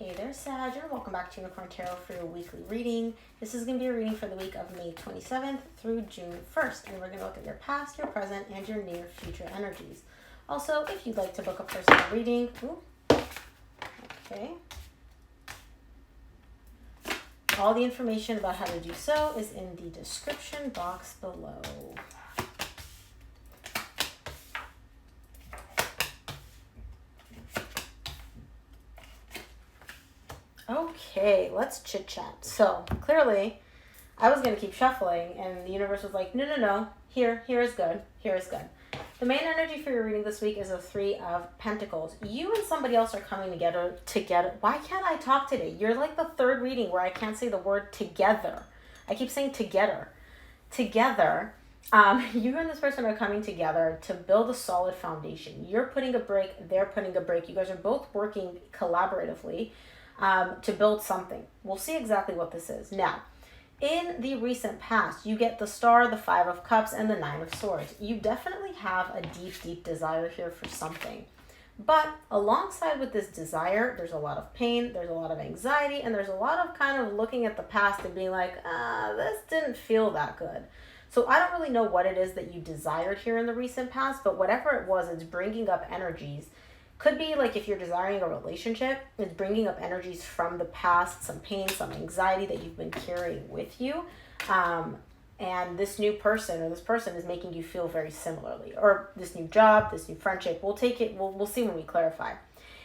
Hey there, Sag, and welcome back to Unicorn Tarot for your weekly reading. This is going to be a reading for the week of May 27th through June 1st, and we're going to look at your past, your present, and your near future energies. Also, if you'd like to book a personal reading, all the information about how to do so is in the description box below. Okay, let's chit chat. So clearly I was going to keep shuffling and the universe was like, no, here is good. The main energy for your reading this week is a 3 of Pentacles. You and somebody else are coming together. Why can't I talk today? You're like the third reading where I can't say the word together. I keep saying together. Together. You and this person are coming together to build a solid foundation. You're putting a brick, they're putting a brick. You guys are both working collaboratively to build something. We'll see exactly what this is. Now, in the recent past, you get the Star, the 5 of Cups, and the 9 of Swords. You definitely have a deep desire here for something. But alongside with this desire, there's a lot of pain, there's a lot of anxiety, and there's a lot of kind of looking at the past and being like, this didn't feel that good. So I don't really know what it is that you desired here in the recent past, but whatever it was, it's bringing up energies. Could be like if you're desiring a relationship, it's bringing up energies from the past, some pain, some anxiety that you've been carrying with you. And this new person or this person is making you feel very similarly. Or this new job, this new friendship. We'll take it, we'll see when we clarify.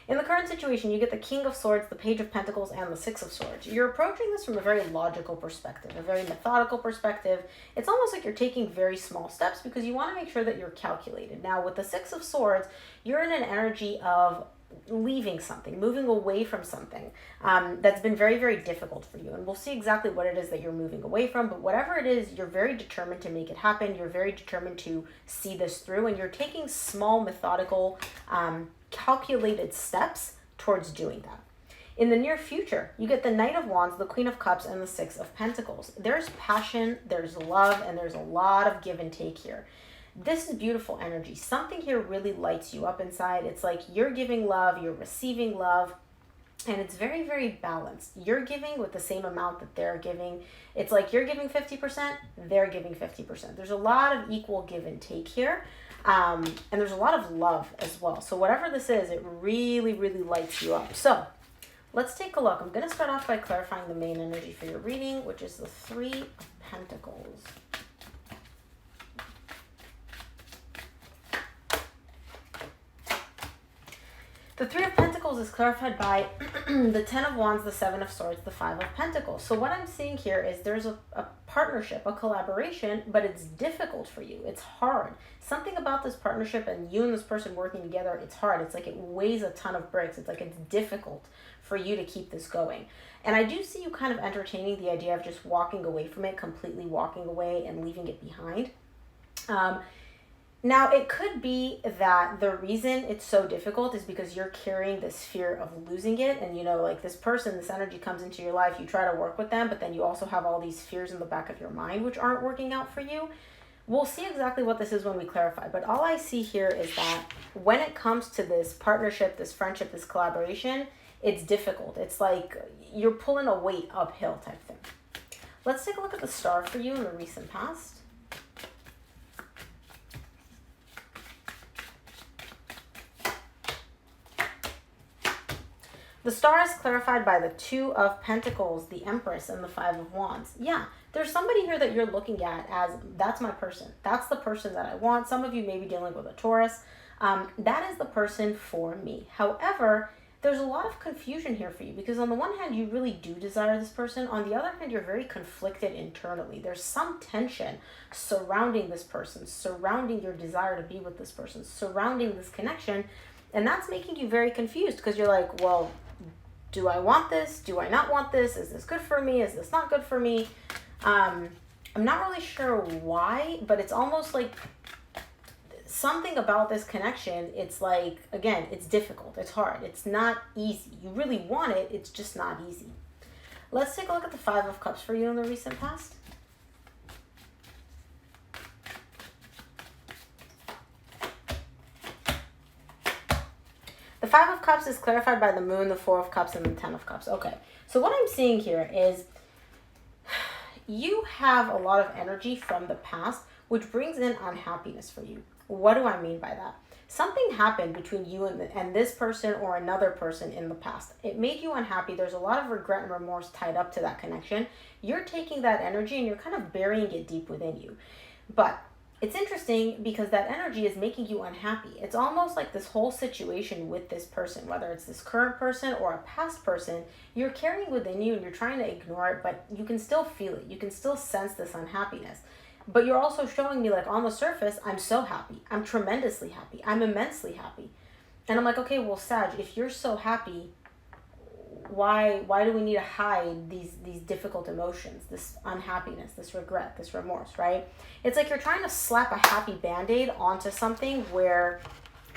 In the current situation, you get the King of Swords, the Page of Pentacles, and the 6 of Swords. You're approaching this from a very logical perspective, a very methodical perspective. It's almost like you're taking very small steps because you want to make sure that you're calculated. Now, with the 6 of Swords, you're in an energy of leaving something, moving away from something that's been very difficult for you. And we'll see exactly what it is that you're moving away from. But whatever it is, you're very determined to make it happen. You're very determined to see this through. And you're taking small, methodical, calculated steps towards doing that. In the near future, you get the Knight of Wands, the Queen of Cups, and the 6 of Pentacles. There's passion, there's love, and there's a lot of give and take here. This is beautiful energy. Something here really lights you up inside. It's like you're giving love, you're receiving love, and it's very balanced. You're giving with the same amount that they're giving. It's like you're giving 50%, they're giving 50%. There's a lot of equal give and take here. And there's a lot of love as well. So whatever this is, it really lights you up. So let's take a look. I'm going to start off by clarifying the main energy for your reading, which is the 3 of Pentacles. The 3 of Pentacles is clarified by the 10 of Wands, the 7 of Swords, the 5 of Pentacles. So what I'm seeing here is there's a partnership, a collaboration, but it's difficult for you. It's hard. Something about this partnership and you and this person working together, it's hard. It's like it weighs a ton of bricks. It's like it's difficult for you to keep this going. And I do see you kind of entertaining the idea of just walking away from it, completely walking away and leaving it behind. Now, it could be that the reason it's so difficult is because you're carrying this fear of losing it. And, you know, like this person, this energy comes into your life, you try to work with them, but then you also have all these fears in the back of your mind, which aren't working out for you. We'll see exactly what this is when we clarify. But all I see here is that when it comes to this partnership, this friendship, this collaboration, it's difficult. It's like you're pulling a weight uphill type thing. Let's take a look at the Star for you in the recent past. The Star is clarified by the 2 of Pentacles, the Empress, and the 5 of Wands. Yeah, there's somebody here that you're looking at as, that's my person. That's the person that I want. Some of you may be dealing with a Taurus. That is the person for me. However, there's a lot of confusion here for you because on the one hand, you really do desire this person. On the other hand, you're very conflicted internally. There's some tension surrounding this person, surrounding your desire to be with this person, surrounding this connection. And that's making you very confused because you're like, well, do I want this? Do I not want this? Is this good for me? Is this not good for me? I'm not really sure why, but it's almost like something about this connection. It's like, again, it's difficult. It's hard. It's not easy. You really want it. It's just not easy. Let's take a look at the 5 of Cups for you in the recent past. The The Five of Cups is clarified by the Moon, the Four of Cups, and the Ten of Cups. Okay, so what I'm seeing here is you have a lot of energy from the past, which brings in unhappiness for you. What do I mean by that? Something happened between you and this person or another person in the past. It made you unhappy. There's a lot of regret and remorse tied up to that connection. You're taking that energy and you're kind of burying it deep within you. But it's interesting because that energy is making you unhappy. It's almost like this whole situation with this person, whether it's this current person or a past person, you're carrying within you and you're trying to ignore it, but you can still feel it. You can still sense this unhappiness. But you're also showing me, like, on the surface, I'm so happy. I'm tremendously happy. I'm immensely happy. And I'm like, okay, well, Sag, if you're so happy, why do we need to hide these difficult emotions, this unhappiness, this regret, this remorse, right? It's like you're trying to slap a happy Band-Aid onto something where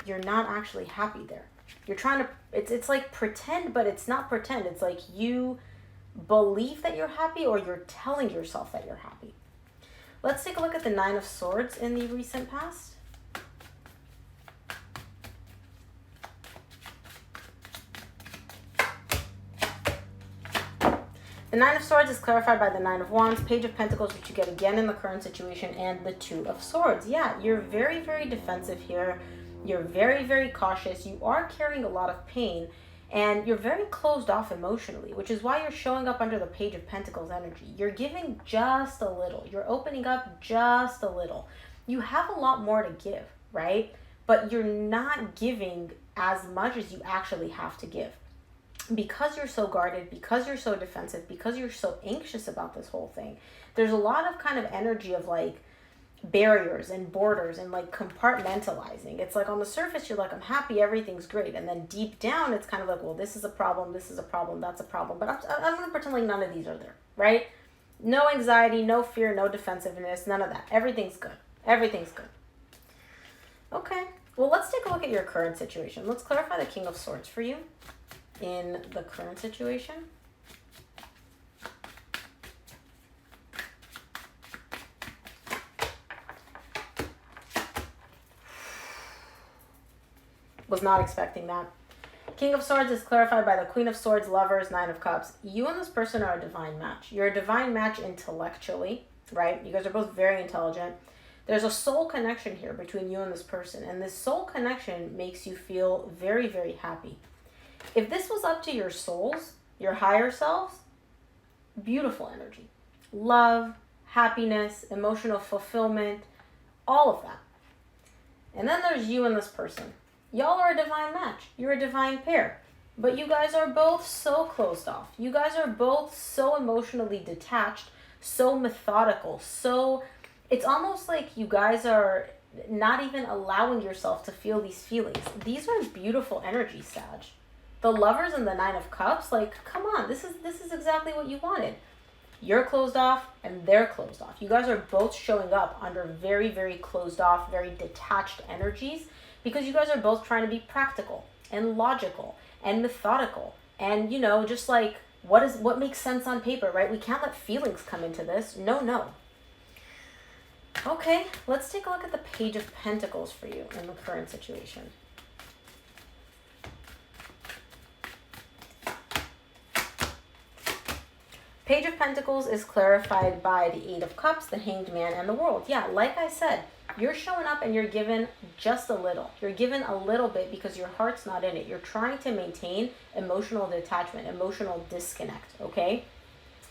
you're not actually happy there. You're trying to, it's like pretend, but it's not pretend. It's like you believe that you're happy or you're telling yourself that you're happy. Let's take a look at the Nine of Swords in the recent past. The Nine of Swords is clarified by the Nine of Wands, Page of Pentacles, which you get again in the current situation, and the Two of Swords. Yeah, you're very, very defensive here. You're very, very cautious. You are carrying a lot of pain, and you're very closed off emotionally, which is why you're showing up under the Page of Pentacles energy. You're giving just a little. You're opening up just a little. You have a lot more to give, right? But you're not giving as much as you actually have to give. Because you're so guarded, because you're so defensive, because you're so anxious about this whole thing, there's a lot of kind of energy of like barriers and borders and like compartmentalizing. It's like on the surface you're like, I'm happy, everything's great, and then deep down it's kind of like, well, this is a problem, that's a problem, but I'm gonna pretend like none of these are there, right? No anxiety, no fear, no defensiveness, none of that. Everything's good. Okay, well, let's take a look at your current situation. Let's clarify the King of Swords for you in the current situation. Was not expecting that. King of Swords is clarified by the Queen of Swords, Lovers, Nine of Cups. You and this person are a divine match. You're a divine match intellectually, right? You guys are both very intelligent. There's a soul connection here between you and this person, and this soul connection makes you feel very, very happy. If this was up to your souls, your higher selves, beautiful energy. Love, happiness, emotional fulfillment, all of that. And then there's you and this person. Y'all are a divine match. You're a divine pair. But you guys are both so closed off. You guys are both so emotionally detached, so methodical, so... It's almost like you guys are not even allowing yourself to feel these feelings. These are beautiful energies, Sag. The Lovers and the Nine of Cups, like, come on, this is exactly what you wanted. You're closed off and they're closed off. You guys are both showing up under very, very closed off, very detached energies because you guys are both trying to be practical and logical and methodical and, you know, just like what makes sense on paper, right? We can't let feelings come into this. No. Okay, let's take a look at the Page of Pentacles for you in the current situation. Page of Pentacles is clarified by the Eight of Cups, the Hanged Man, and the World. Yeah, like I said, you're showing up and you're given just a little. You're given a little bit because your heart's not in it. You're trying to maintain emotional detachment, emotional disconnect, okay?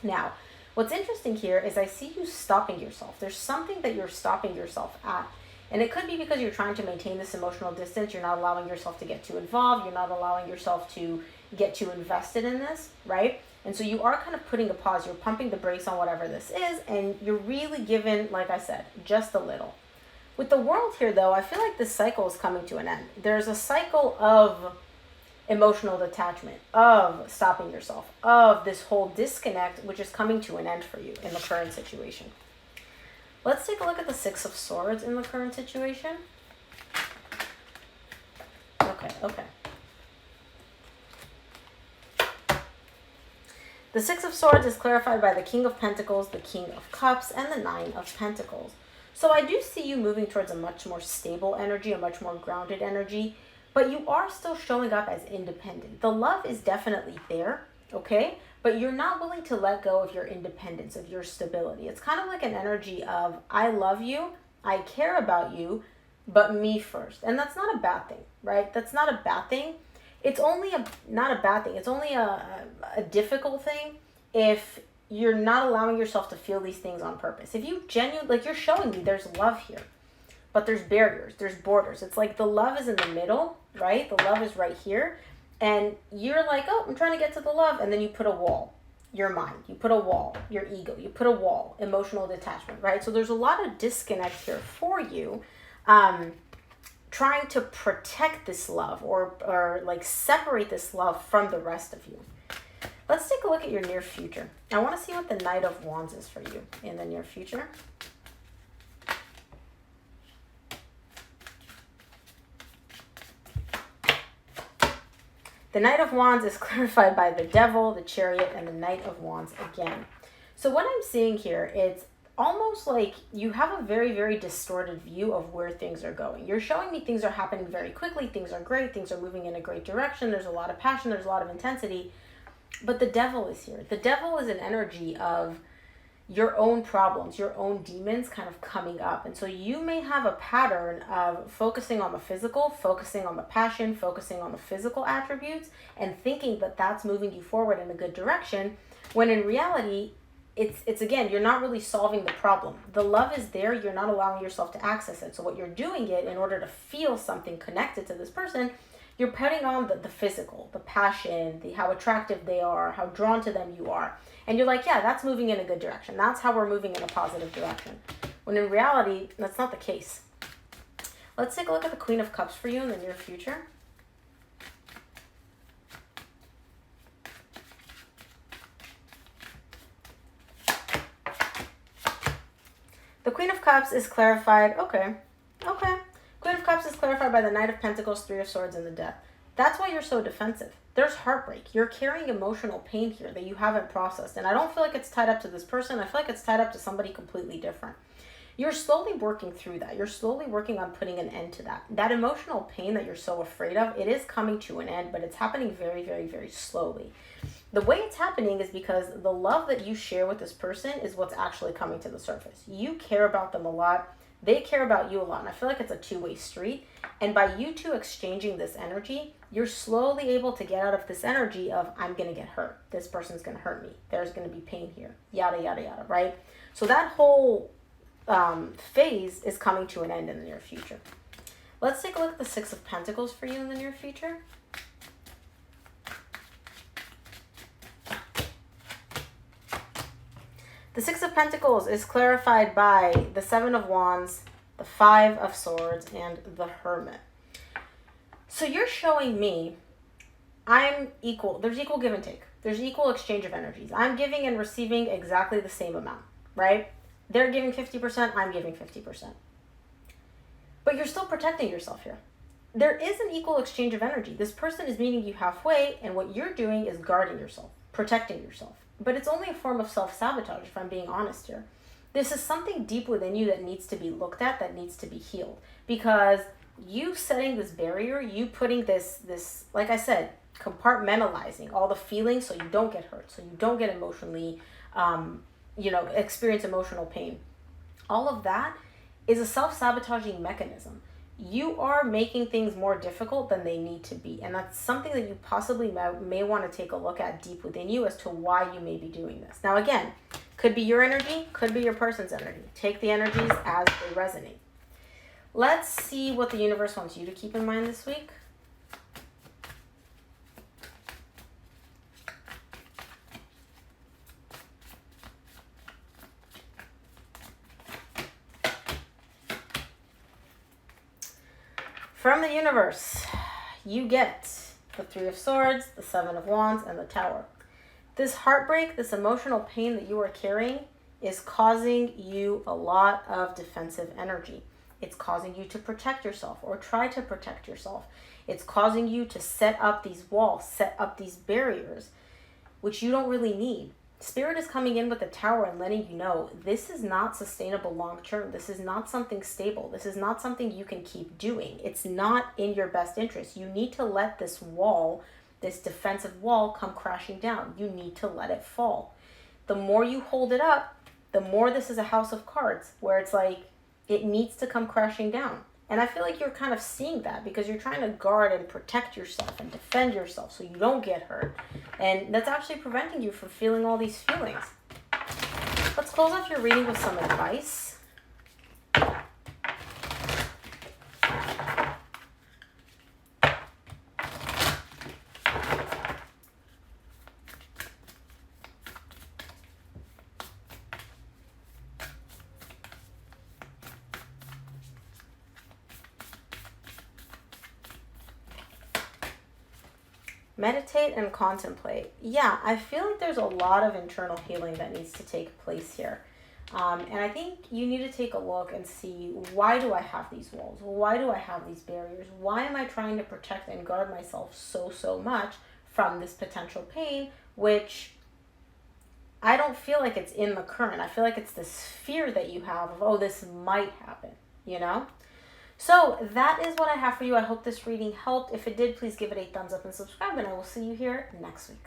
Now, what's interesting here is I see you stopping yourself. There's something that you're stopping yourself at. And it could be because you're trying to maintain this emotional distance. You're not allowing yourself to get too involved. You're not allowing yourself to get too invested in this, right? And so you are kind of putting a pause. You're pumping the brakes on whatever this is. And you're really given, like I said, just a little. With the World here, though, I feel like this cycle is coming to an end. There's a cycle of emotional detachment, of stopping yourself, of this whole disconnect, which is coming to an end for you in the current situation. Let's take a look at the Six of Swords in the current situation. Okay. The Six of Swords is clarified by the King of Pentacles, the King of Cups, and the Nine of Pentacles. So I do see you moving towards a much more stable energy, a much more grounded energy. But you are still showing up as independent. The love is definitely there, okay? But you're not willing to let go of your independence, of your stability. It's kind of like an energy of, I love you, I care about you, but me first. And that's not a bad thing, right? That's not a bad thing. It's only not a bad thing. It's only a difficult thing if you're not allowing yourself to feel these things on purpose. If you genuinely, like, you're showing me there's love here, but there's barriers, there's borders. It's like the love is in the middle, right? The love is right here. And you're like, oh, I'm trying to get to the love. And then you put a wall, your mind. You put a wall, your ego. You put a wall, emotional detachment, right? So there's a lot of disconnect here for you, trying to protect this love or like separate this love from the rest of you. Let's take a look at your near future. I want to see what the Knight of Wands is for you in the near future. The Knight of Wands is clarified by the Devil, the Chariot, and the Knight of Wands again. So what I'm seeing here, it's almost like you have a very, very distorted view of where things are going. You're showing me things are happening very quickly, things are great, things are moving in a great direction, there's a lot of passion, there's a lot of intensity, but the Devil is here. The Devil is an energy of your own problems, your own demons kind of coming up. And so you may have a pattern of focusing on the physical, focusing on the passion, focusing on the physical attributes, and thinking that that's moving you forward in a good direction, when in reality, it's again, you're not really solving the problem. The love is there, you're not allowing yourself to access it. So what you're doing it in order to feel something connected to this person, you're putting on the physical, the passion, how attractive they are, how drawn to them you are. And you're like, yeah, that's moving in a good direction. That's how we're moving in a positive direction. When in reality, that's not the case. Let's take a look at the Queen of Cups for you in the near future. The Queen of Cups is clarified, okay. Queen of Cups is clarified by the Knight of Pentacles, Three of Swords, and the Death. That's why you're so defensive. There's heartbreak. You're carrying emotional pain here that you haven't processed. And I don't feel like it's tied up to this person. I feel like it's tied up to somebody completely different. You're slowly working through that. You're slowly working on putting an end to that. That emotional pain that you're so afraid of, it is coming to an end, but it's happening very, very, very slowly. The way it's happening is because the love that you share with this person is what's actually coming to the surface. You care about them a lot. They care about you a lot. And I feel like it's a two-way street. And by you two exchanging this energy, you're slowly able to get out of this energy of, I'm going to get hurt. This person's going to hurt me. There's going to be pain here. Yada, yada, yada, right? So that whole phase is coming to an end in the near future. Let's take a look at the Six of Pentacles for you in the near future. The Six of Pentacles is clarified by the Seven of Wands, the Five of Swords, and the Hermit. So you're showing me I'm equal. There's equal give and take. There's equal exchange of energies. I'm giving and receiving exactly the same amount, right? They're giving 50%, I'm giving 50%. But you're still protecting yourself here. There is an equal exchange of energy. This person is meeting you halfway, and what you're doing is guarding yourself, protecting yourself. But it's only a form of self-sabotage, if I'm being honest here. This is something deep within you that needs to be looked at, that needs to be healed. Because you setting this barrier, you putting this, like I said, compartmentalizing all the feelings so you don't get hurt, so you don't get emotionally, experience emotional pain. All of that is a self-sabotaging mechanism. You are making things more difficult than they need to be. And that's something that you possibly may want to take a look at deep within you as to why you may be doing this. Now, again, could be your energy, could be your person's energy. Take the energies as they resonate. Let's see what the universe wants you to keep in mind this week. From the universe, you get the Three of Swords, the Seven of Wands, and the Tower. This heartbreak, this emotional pain that you are carrying is causing you a lot of defensive energy. It's causing you to protect yourself or try to protect yourself. It's causing you to set up these walls, set up these barriers, which you don't really need. Spirit is coming in with the Tower and letting you know this is not sustainable long term. This is not something stable. This is not something you can keep doing. It's not in your best interest. You need to let this wall, this defensive wall, come crashing down. You need to let it fall. The more you hold it up, the more this is a house of cards where it's like it needs to come crashing down. And I feel like you're kind of seeing that because you're trying to guard and protect yourself and defend yourself so you don't get hurt. And that's actually preventing you from feeling all these feelings. Let's close off your reading with some advice. Meditate and contemplate. Yeah, I feel like there's a lot of internal healing that needs to take place here. And I think you need to take a look and see, why do I have these walls? Why do I have these barriers? Why am I trying to protect and guard myself so much from this potential pain, which I don't feel like it's in the current. I feel like it's this fear that you have of, oh, this might happen, you know? So that is what I have for you. I hope this reading helped. If it did, please give it a thumbs up and subscribe, and I will see you here next week.